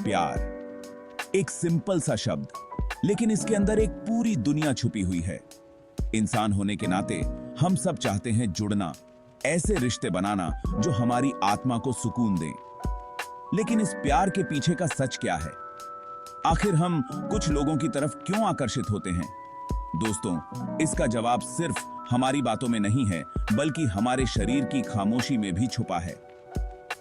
प्यार एक सिंपल सा शब्द, लेकिन इसके अंदर एक पूरी दुनिया छुपी हुई है। इंसान होने के नाते हम सब चाहते हैं जुड़ना, ऐसे रिश्ते बनाना जो हमारी आत्मा को सुकून दें। लेकिन इस प्यार के पीछे का सच क्या है? आखिर हम कुछ लोगों की तरफ क्यों आकर्षित होते हैं? दोस्तों, इसका जवाब सिर्फ हमारी बातों में नहीं है, बल्कि हमारे शरीर की खामोशी में भी छुपा है।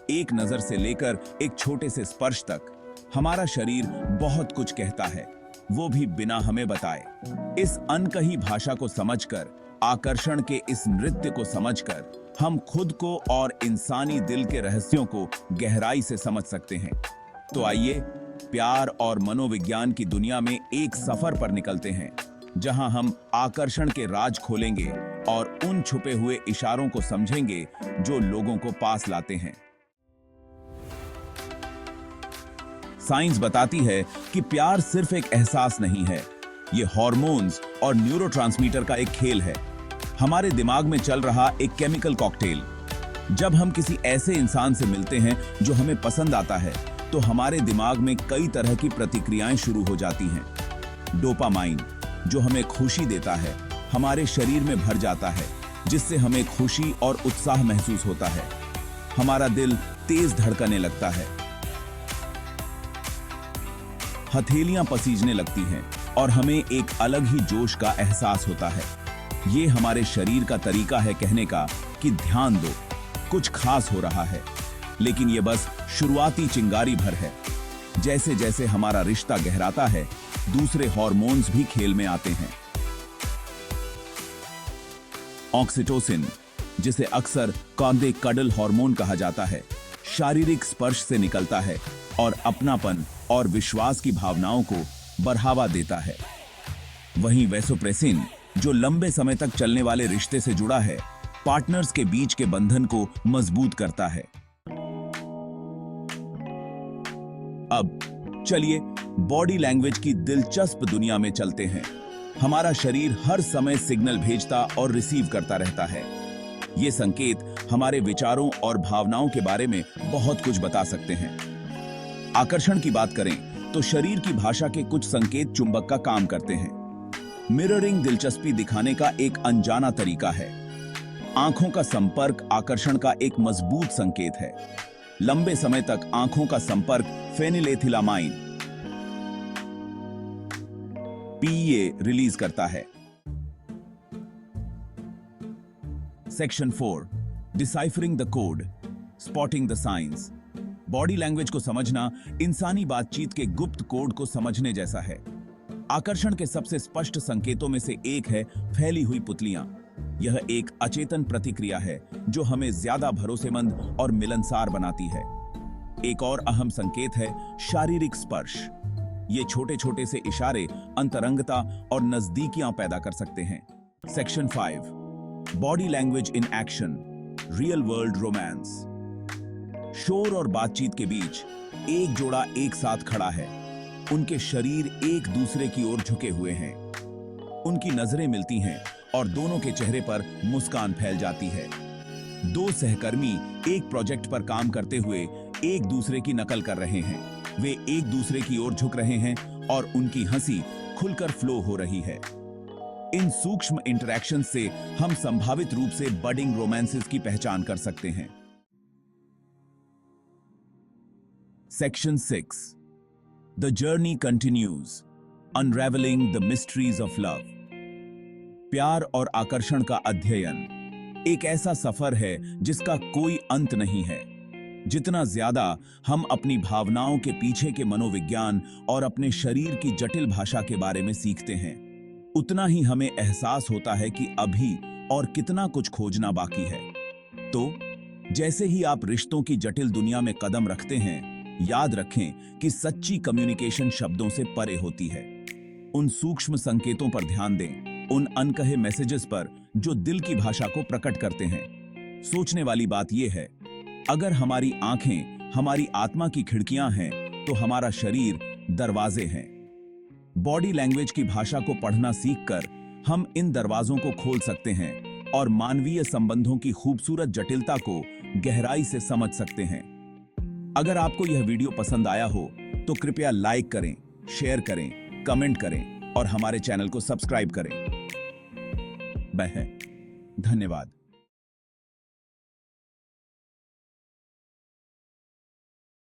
एक नजर से लेकर एक छोटे से स्पर्श तक हमारा शरीर बहुत कुछ कहता है, वो भी बिना हमें बताए। इस अनकही भाषा को समझकर, आकर्षण के इस नृत्य को समझकर हम खुद को और इंसानी दिल के रहस्यों को गहराई से समझ सकते हैं। तो आइए प्यार और मनोविज्ञान की दुनिया में एक सफर पर निकलते हैं, जहां हम आकर्षण के राज खोलेंगे और उन छुपे हुए इशारों को समझेंगे जो लोगों को पास लाते हैं। साइंस बताती है कि प्यार सिर्फ एक एहसास नहीं है, ये हार्मोन्स और न्यूरोट्रांसमीटर का एक खेल है, हमारे दिमाग में चल रहा एक केमिकल कॉकटेल। जब हम किसी ऐसे इंसान से मिलते हैं जो हमें पसंद आता है, तो हमारे दिमाग में कई तरह की प्रतिक्रियाएं शुरू हो जाती हैं। डोपामाइन, जो हमें खुशी देता है, हमारे शरीर में भर जाता है, जिससे हमें खुशी और उत्साह महसूस होता है। हमारा दिल तेज धड़कने लगता है, हथेलियां पसीजने लगती हैं और हमें एक अलग ही जोश का एहसास होता है। ये हमारे शरीर का तरीका है कहने का कि ध्यान दो, कुछ खास हो रहा है। लेकिन ये बस शुरुआती चिंगारी भर है। जैसे जैसे हमारा रिश्ता गहराता है, दूसरे हार्मोन्स भी खेल में आते हैं। ऑक्सीटोसिन, जिसे अक्सर कांधे कडल हार्मोन कहा जाता है, शारीरिक स्पर्श से निकलता है और अपनापन और विश्वास की भावनाओं को बढ़ावा देता है। वहीं वैसोप्रेसिन, जो लंबे समय तक चलने वाले रिश्ते से जुड़ा है, पार्टनर्स के बीच के बंधन को मजबूत करता है। अब चलिए बॉडी लैंग्वेज की दिलचस्प दुनिया में चलते हैं। हमारा शरीर हर समय सिग्नल भेजता और रिसीव करता रहता है। ये संकेत हमारे विचारों और भावनाओं के बारे में बहुत कुछ बता सकते हैं। आकर्षण की बात करें तो शरीर की भाषा के कुछ संकेत चुंबक का काम करते हैं। मिररिंग दिलचस्पी दिखाने का एक अनजाना तरीका है। आंखों का संपर्क आकर्षण का एक मजबूत संकेत है। लंबे समय तक आंखों का संपर्क फेनिलेथिलामाइन पीए रिलीज करता है। Section 4, deciphering the code, spotting the science. Body language को समझना इंसानी बातचीत के गुप्त कोड को समझने जैसा है। आकर्षण के सबसे स्पष्ट संकेतों में से एक है फैली हुई पुतलियां। यह एक अचेतन प्रतिक्रिया है जो हमें ज्यादा भरोसेमंद और मिलनसार बनाती है। एक और अहम संकेत है शारीरिक स्पर्श। ये छोटे छोटे से इशारे अंतरंगता और नजदीकियां पैदा कर सकते हैं। Section 5, body language in action, real world romance. शोर और बातचीत के बीच एक जोड़ा एक साथ खड़ा है। उनके शरीर एक दूसरे की ओर झुके हुए हैं। उनकी नजरें मिलती हैं और दोनों के चेहरे पर मुस्कान फैल जाती है। दो सहकर्मी एक प्रोजेक्ट पर काम करते हुए एक दूसरे की नकल कर रहे हैं। वे एक दूसरे की ओर झुक रहे हैं और उनकी हंसी खुलकर फ्लो हो रही है। इन सूक्ष्म इंटरैक्शन से हम संभावित रूप से बडिंग रोमांसेस की पहचान कर सकते हैं। Section 6, the journey continues, unravelling the mysteries of love. प्यार और आकर्षण का अध्ययन एक ऐसा सफर है जिसका कोई अंत नहीं है। जितना ज्यादा हम अपनी भावनाओं के पीछे के मनोविज्ञान और अपने शरीर की जटिल भाषा के बारे में सीखते हैं, उतना ही हमें एहसास होता है कि अभी और कितना कुछ खोजना बाकी है। तो जैसे ही आप रिश्तों की जटिल दुनिया में कदम रखते हैं, याद रखें कि सच्ची कम्युनिकेशन शब्दों से परे होती है। उन सूक्ष्म संकेतों पर ध्यान दें, उन अनकहे मैसेजेस पर जो दिल की भाषा को प्रकट करते हैं। सोचने वाली बात यह है, अगर हमारी आंखें हमारी आत्मा की खिड़कियां हैं, तो हमारा शरीर दरवाजे हैं। बॉडी लैंग्वेज की भाषा को पढ़ना सीखकर हम इन दरवाजों को खोल सकते हैं और मानवीय संबंधों की खूबसूरत जटिलता को गहराई से समझ सकते हैं। अगर आपको यह वीडियो पसंद आया हो तो कृपया लाइक करें, शेयर करें, कमेंट करें और हमारे चैनल को सब्सक्राइब करें। धन्यवाद।